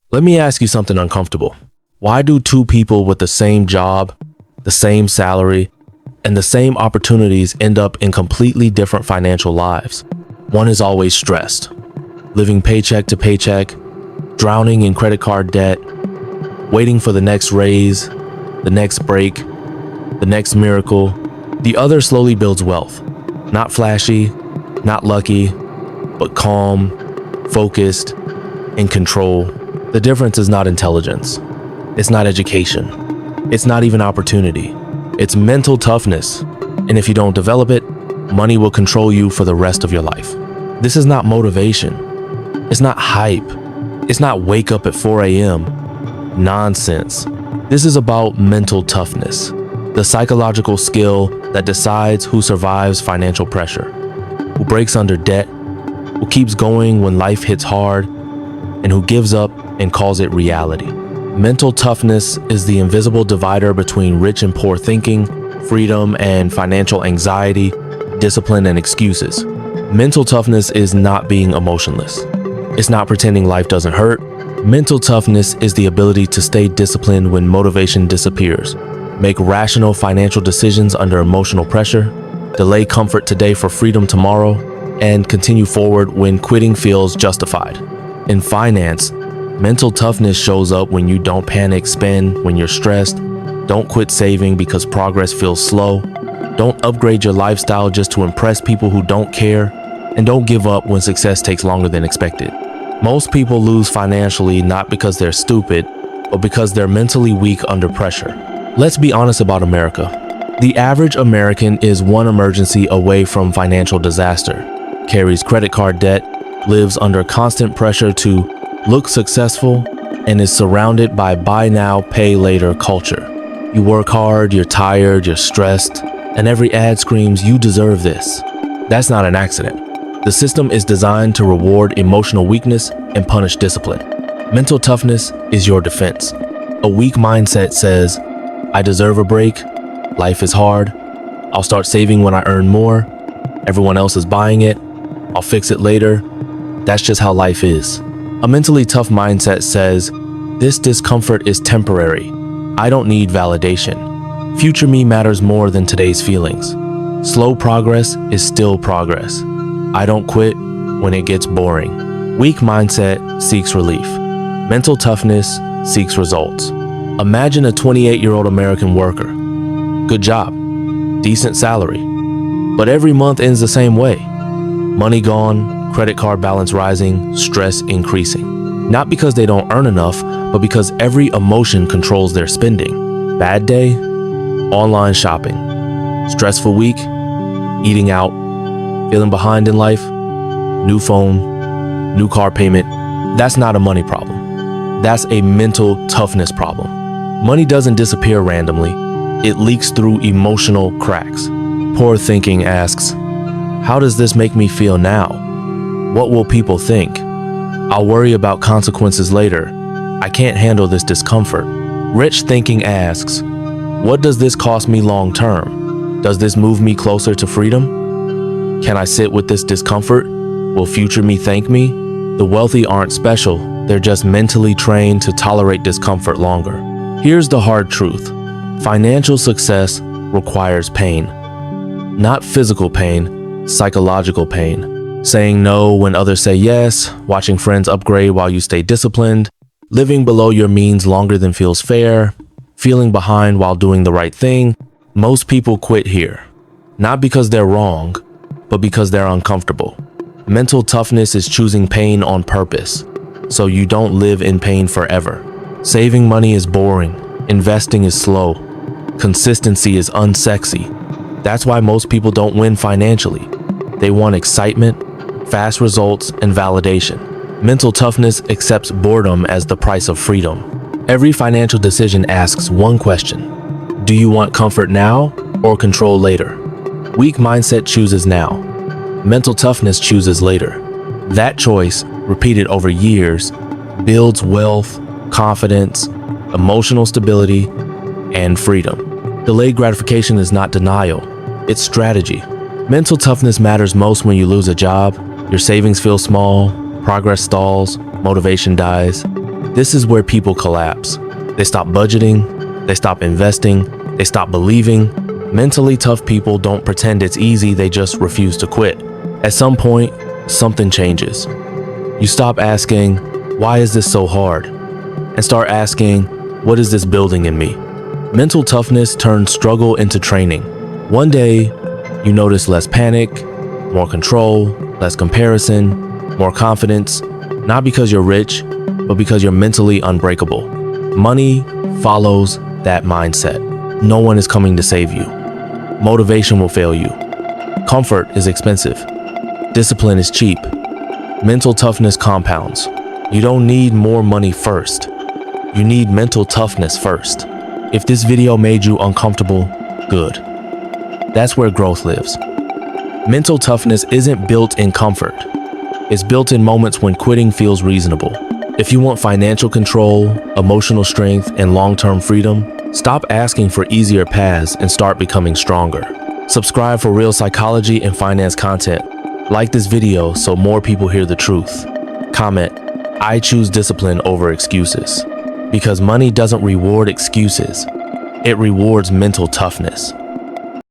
Let me ask you something uncomfortable. Why do two people with the same job, the same salary, and the same opportunities end up in completely different financial lives? One is always stressed, living paycheck to paycheck, drowning in credit card debt, waiting for the next raise, the next break, the next miracle. The other slowly builds wealth. Not flashy, not lucky, but calm, focused, in control. The difference is not intelligence. It's not education. It's not even opportunity. It's mental toughness. And if you don't develop it, money will control you for the rest of your life. This is not motivation. It's not hype. It's not wake up at 4 a.m. Nonsense. This is about mental toughness, the psychological skill that decides who survives financial pressure, who breaks under debt, who keeps going when life hits hard, and who gives up and calls it reality. Mental toughness is the invisible divider between rich and poor thinking, freedom and financial anxiety, discipline and excuses. Mental toughness is not being emotionless. It's not pretending life doesn't hurt. Mental toughness is the ability to stay disciplined when motivation disappears, make rational financial decisions under emotional pressure, delay comfort today for freedom tomorrow, and continue forward when quitting feels justified. In finance, mental toughness shows up when you don't panic spend when you're stressed, don't quit saving because progress feels slow, don't upgrade your lifestyle just to impress people who don't care, and don't give up when success takes longer than expected. Most people lose financially not because they're stupid, but because they're mentally weak under pressure. Let's be honest about America. The average American is one emergency away from financial disaster, carries credit card debt, lives under constant pressure to look successful, and is surrounded by buy now, pay later culture. You work hard, you're tired, you're stressed, and every ad screams you deserve this. That's not an accident. The system is designed to reward emotional weakness and punish discipline. Mental toughness is your defense. A weak mindset says, I deserve a break, life is hard, I'll start saving when I earn more, everyone else is buying it, I'll fix it later, that's just how life is. A mentally tough mindset says, this discomfort is temporary, I don't need validation. Future me matters more than today's feelings. Slow progress is still progress. I don't quit when it gets boring. Weak mindset seeks relief. Mental toughness seeks results. Imagine a 28-year-old American worker. Good job, decent salary, but every month ends the same way. Money gone, credit card balance rising, stress increasing. Not because they don't earn enough, but because every emotion controls their spending. Bad day, online shopping. Stressful week, eating out. Feeling behind in life, new phone, new car payment. That's not a money problem. That's a mental toughness problem. Money doesn't disappear randomly. It leaks through emotional cracks. Poor thinking asks, how does this make me feel now? What will people think? I'll worry about consequences later. I can't handle this discomfort. Rich thinking asks, what does this cost me long term? Does this move me closer to freedom? Can I sit with this discomfort? Will future me thank me? The wealthy aren't special, they're just mentally trained to tolerate discomfort longer. Here's the hard truth. Financial success requires pain. Not physical pain, psychological pain. Saying no when others say yes, watching friends upgrade while you stay disciplined, living below your means longer than feels fair, feeling behind while doing the right thing. Most people quit here. Not because they're wrong, but because they're uncomfortable. Mental toughness is choosing pain on purpose, so you don't live in pain forever. Saving money is boring, investing is slow, consistency is unsexy. That's why most people don't win financially. They want excitement, fast results, and validation. Mental toughness accepts boredom as the price of freedom. Every financial decision asks one question: do you want comfort now or control later? Weak mindset chooses now. Mental toughness chooses later. That choice, repeated over years, builds wealth, confidence, emotional stability, and freedom. Delayed gratification is not denial, it's strategy. Mental toughness matters most when you lose a job, your savings feel small, progress stalls, motivation dies. This is where people collapse. They stop budgeting, they stop investing, they stop believing. Mentally tough people don't pretend it's easy, they just refuse to quit. At some point, something changes. You stop asking, why is this so hard? And start asking, what is this building in me? Mental toughness turns struggle into training. One day, you notice less panic, more control, less comparison, more confidence, not because you're rich, but because you're mentally unbreakable. Money follows that mindset. No one is coming to save you. Motivation will fail you. Comfort is expensive. Discipline is cheap. Mental toughness compounds. You don't need more money first. You need mental toughness first. If this video made you uncomfortable, good. That's where growth lives. Mental toughness isn't built in comfort. It's built in moments when quitting feels reasonable. If you want financial control, emotional strength, and long-term freedom, stop asking for easier paths and start becoming stronger. Subscribe for real psychology and finance content. Like this video so more people hear the truth. Comment, I choose discipline over excuses. Because money doesn't reward excuses. It rewards mental toughness.